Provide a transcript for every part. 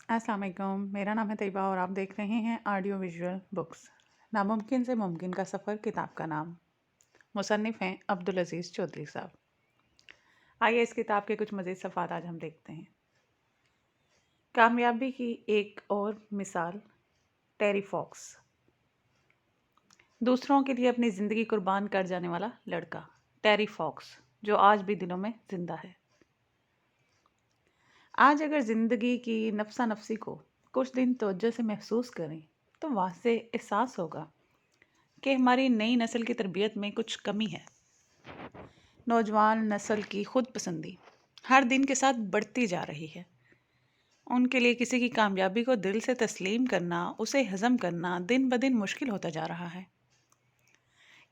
अस्सलाम वालेकुम। मेरा नाम है तैयबा और आप देख रहे हैं ऑडियो विजुअल बुक्स। नामुमकिन से मुमकिन का सफ़र किताब का नाम। मुसन्निफ़ हैं अब्दुल अज़ीज़ चौधरी साहब। आइए इस किताब के कुछ मज़ीद सफ़ात आज हम देखते हैं। कामयाबी की एक और मिसाल, टेरी फॉक्स। दूसरों के लिए अपनी ज़िंदगी कुर्बान कर जाने वाला लड़का टेरी फॉक्स, जो आज भी दिलों में ज़िंदा है। आज अगर ज़िंदगी की नफ्सा नफसी को कुछ दिन तवज्जो से महसूस करें तो वाज़े एहसास होगा कि हमारी नई नस्ल की तरबियत में कुछ कमी है। नौजवान नस्ल की खुद पसंदी हर दिन के साथ बढ़ती जा रही है। उनके लिए किसी की कामयाबी को दिल से तस्लीम करना, उसे हज़म करना दिन ब दिन मुश्किल होता जा रहा है।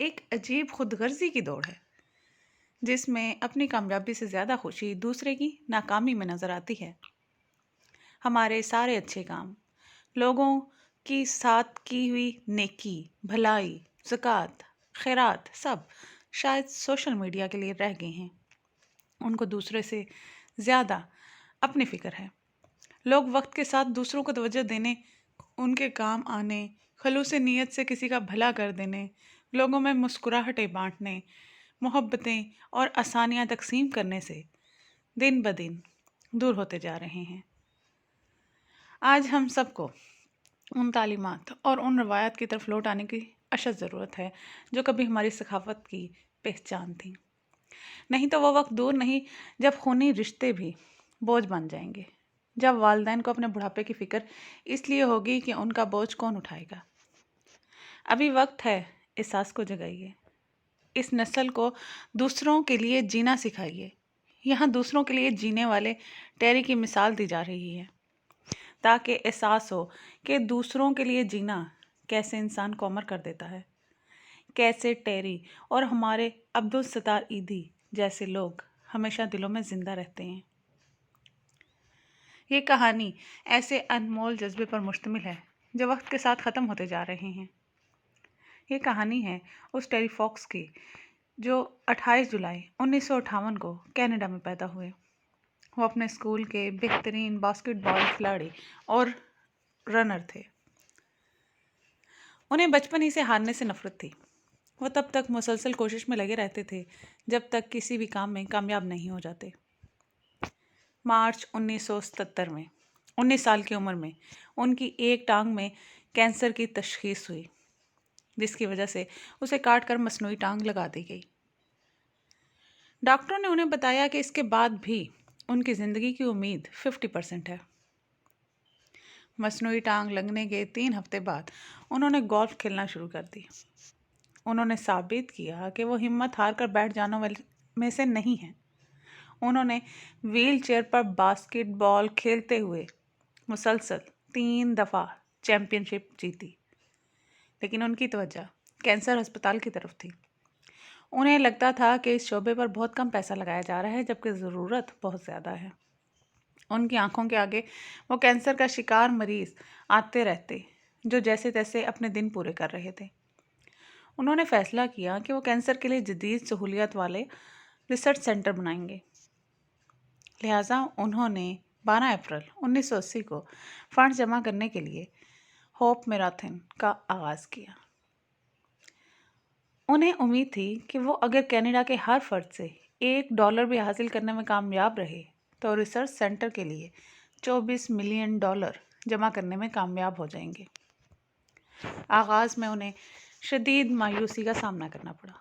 एक अजीब खुदगर्जी की दौड़ है जिसमें अपनी कामयाबी से ज़्यादा खुशी दूसरे की नाकामी में नज़र आती है। हमारे सारे अच्छे काम, लोगों की साथ की हुई नेकी, भलाई, ज़कात, खैरात सब शायद सोशल मीडिया के लिए रह गए हैं। उनको दूसरे से ज़्यादा अपनी फ़िक्र है। लोग वक्त के साथ दूसरों को तवज्जो देने, उनके काम आने, खलूस नीयत से किसी का भला कर देने, लोगों में मुस्कुराहटें बांटने, मोहब्बतें और आसानियाँ तकसीम करने से दिन ब दिन दूर होते जा रहे हैं। आज हम सबको उन तालीमात और उन रवायात की तरफ लौट आने की अशद ज़रूरत है जो कभी हमारी सखावत की पहचान थी। नहीं तो वो वक्त दूर नहीं जब खूनी रिश्ते भी बोझ बन जाएंगे, जब वालिदैन को अपने बुढ़ापे की फ़िक्र इसलिए होगी कि उनका बोझ कौन उठाएगा। अभी वक्त है, एहसास को जगाइए। इस नस्ल को दूसरों के लिए जीना सिखाइए। यहाँ दूसरों के लिए जीने वाले टेरी की मिसाल दी जा रही है ताकि एहसास हो कि दूसरों के लिए जीना कैसे इंसान को अमर कर देता है, कैसे टेरी और हमारे अब्दुल सत्तार ईदी जैसे लोग हमेशा दिलों में ज़िंदा रहते हैं। ये कहानी ऐसे अनमोल जज्बे पर मुश्तमिल है जो वक्त के साथ ख़त्म होते जा रहे हैं। ये कहानी है उस टेरी फॉक्स की जो 28 जुलाई 1958 को कनाडा में पैदा हुए। वो अपने स्कूल के बेहतरीन बास्केटबॉल खिलाड़ी और रनर थे। उन्हें बचपन ही से हारने से नफरत थी। वो तब तक मुसलसल कोशिश में लगे रहते थे जब तक किसी भी काम में कामयाब नहीं हो जाते। मार्च 1977 में 19 साल की उम्र में उनकी एक टांग में कैंसर की तशखीस हुई, जिसकी वजह से उसे काट कर मसनूई टांग लगा दी गई। डॉक्टरों ने उन्हें बताया कि इसके बाद भी उनकी ज़िंदगी की उम्मीद 50% है। मसनूई टांग लगने के 3 हफ्ते बाद उन्होंने गोल्फ खेलना शुरू कर दी। उन्होंने साबित किया कि वो हिम्मत हार कर बैठ जाने वाले में से नहीं हैं। उन्होंने व्हील चेयर पर बास्केटबॉल खेलते हुए मुसलसल 3 दफ़ा चैम्पियनशिप जीती, लेकिन उनकी तवज्जो कैंसर अस्पताल की तरफ थी। उन्हें लगता था कि इस शोबे पर बहुत कम पैसा लगाया जा रहा है जबकि ज़रूरत बहुत ज़्यादा है। उनकी आंखों के आगे वो कैंसर का शिकार मरीज आते रहते जो जैसे तैसे अपने दिन पूरे कर रहे थे। उन्होंने फैसला किया कि वो कैंसर के लिए जदीद सहूलियत वाले रिसर्च सेंटर बनाएंगे। लिहाजा उन्होंने 12 अप्रैल 1980 को फंड जमा करने के लिए होप मैराथन का आगाज़ किया। उन्हें उम्मीद थी कि वो अगर कनाडा के हर फर्द से $1 भी हासिल करने में कामयाब रहे तो रिसर्च सेंटर के लिए $24 मिलियन जमा करने में कामयाब हो जाएंगे। आगाज़ में उन्हें शदीद मायूसी का सामना करना पड़ा।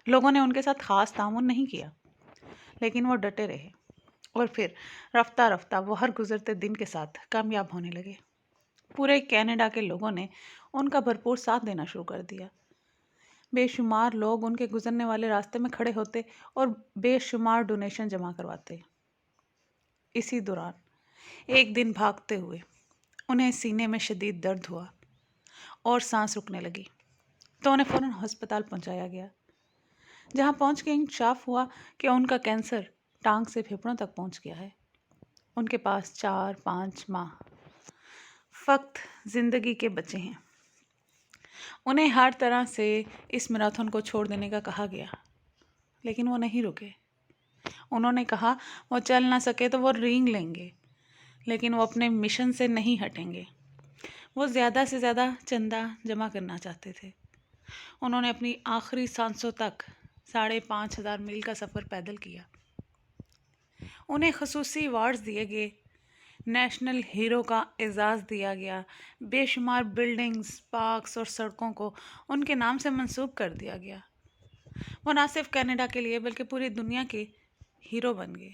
लोगों ने उनके साथ ख़ास ताउन नहीं किया, लेकिन वो डटे रहे और फिर रफ्ता रफ्ता वो हर गुज़रते दिन के साथ कामयाब होने लगे। पूरे कनाडा के लोगों ने उनका भरपूर साथ देना शुरू कर दिया। बेशुमार लोग उनके गुजरने वाले रास्ते में खड़े होते और बेशुमार डोनेशन जमा करवाते। इसी दौरान एक दिन भागते हुए उन्हें सीने में शदीद दर्द हुआ और सांस रुकने लगी, तो उन्हें फ़ौरन अस्पताल पहुंचाया गया, जहां पहुंच के इंकशाफ हुआ कि उनका कैंसर टांग से फेफड़ों तक पहुंच गया है। उनके पास 4-5 माह फ़क्त ज़िंदगी के बचे हैं। उन्हें हर तरह से इस मैराथन को छोड़ देने का कहा गया, लेकिन वो नहीं रुके। उन्होंने कहा वो चल ना सके तो वो रिंग लेंगे, لیکن وہ اپنے مشن سے نہیں ہٹیں گے۔ وہ زیادہ سے زیادہ چندہ جمع کرنا چاہتے تھے۔ انہوں نے اپنی آخری سانسوں تک 5,500 میل کا سفر پیدل کیا۔ انہیں خصوصی ایوارڈز دیے گئے، نیشنل ہیرو کا اعزاز دیا گیا، بے شمار بلڈنگز، پارکس اور سڑکوں کو ان کے نام سے منسوب کر دیا گیا۔ وہ نہ صرف کینیڈا کے لیے بلکہ پوری دنیا کے ہیرو بن گئے۔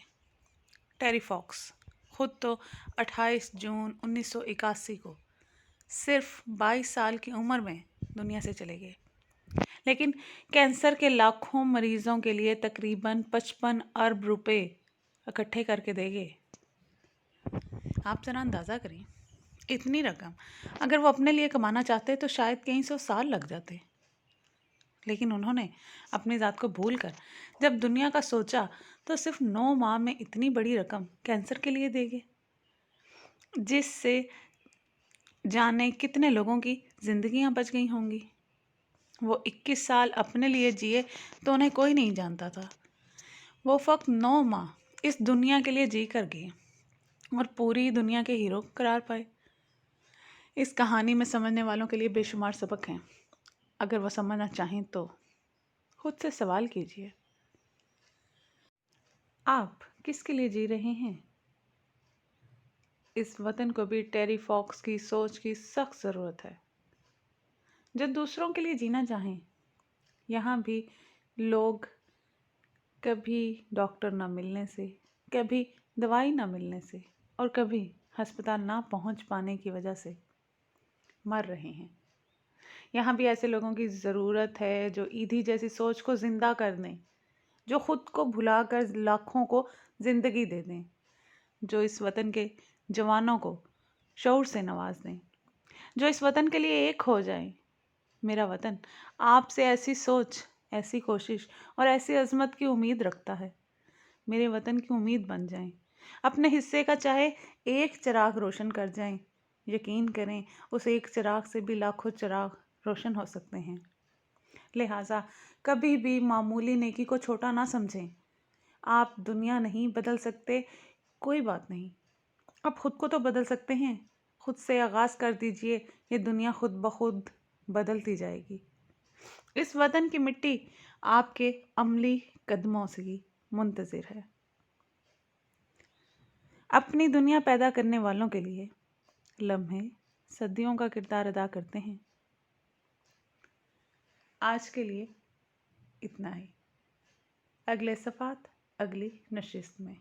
ٹیری فاکس خود تو 28 جون 1981 کو صرف 22 سال کی عمر میں دنیا سے چلے گئے، لیکن کینسر کے لاکھوں مریضوں کے لیے تقریباً 55 ارب روپے اکٹھے کر کے دے گئے۔ آپ ذرا اندازہ کریں، اتنی رقم اگر وہ اپنے لیے کمانا چاہتے تو شاید کئی 100 سال لگ جاتے، لیکن انہوں نے اپنی ذات کو بھول کر جب دنیا کا سوچا تو صرف 9 ماہ میں اتنی بڑی رقم کینسر کے لیے دے گئے، جس سے جانے کتنے لوگوں کی زندگیاں بچ گئی ہوں گی۔ وہ 21 سال اپنے لیے جیے تو انہیں کوئی نہیں جانتا تھا۔ وہ فقط 9 ماہ اس دنیا کے لیے جی کر گئے اور پوری دنیا کے ہیرو قرار پائے۔ اس کہانی میں سمجھنے والوں کے لیے بے شمار سبق ہیں۔ اگر وہ سمجھنا چاہیں تو خود سے سوال کیجئے، آپ کس کے لیے جی رہے ہیں؟ اس وطن کو بھی ٹیری فاکس کی سوچ کی سخت ضرورت ہے، جو دوسروں کے لیے جینا چاہیں۔ یہاں بھی لوگ کبھی ڈاکٹر نہ ملنے سے، کبھی دوائی نہ ملنے سے اور کبھی ہسپتال نہ پہنچ پانے کی وجہ سے مر رہے ہیں۔ یہاں بھی ایسے لوگوں کی ضرورت ہے جو ایدھی جیسی سوچ کو زندہ کر دیں، جو خود کو بھلا کر لاکھوں کو زندگی دے دیں، جو اس وطن کے جوانوں کو شعور سے نواز دیں، جو اس وطن کے لیے ایک ہو جائیں۔ میرا وطن آپ سے ایسی سوچ، ایسی کوشش اور ایسی عظمت کی امید رکھتا ہے۔ میرے وطن کی امید بن جائیں، اپنے حصے کا چاہے ایک چراغ روشن کر جائیں۔ یقین کریں اس ایک چراغ سے بھی لاکھوں چراغ روشن ہو سکتے ہیں۔ لہٰذا کبھی بھی معمولی نیکی کو چھوٹا نہ سمجھیں۔ آپ دنیا نہیں بدل سکتے، کوئی بات نہیں، آپ خود کو تو بدل سکتے ہیں۔ خود سے آغاز کر دیجئے، یہ دنیا خود بخود بدلتی جائے گی۔ اس وطن کی مٹی آپ کے عملی قدموں سے منتظر ہے۔ اپنی دنیا پیدا کرنے والوں کے لیے لمحے صدیوں کا کردار ادا کرتے ہیں۔ آج کے لیے اتنا ہی، اگلے صفحات اگلی نشست میں۔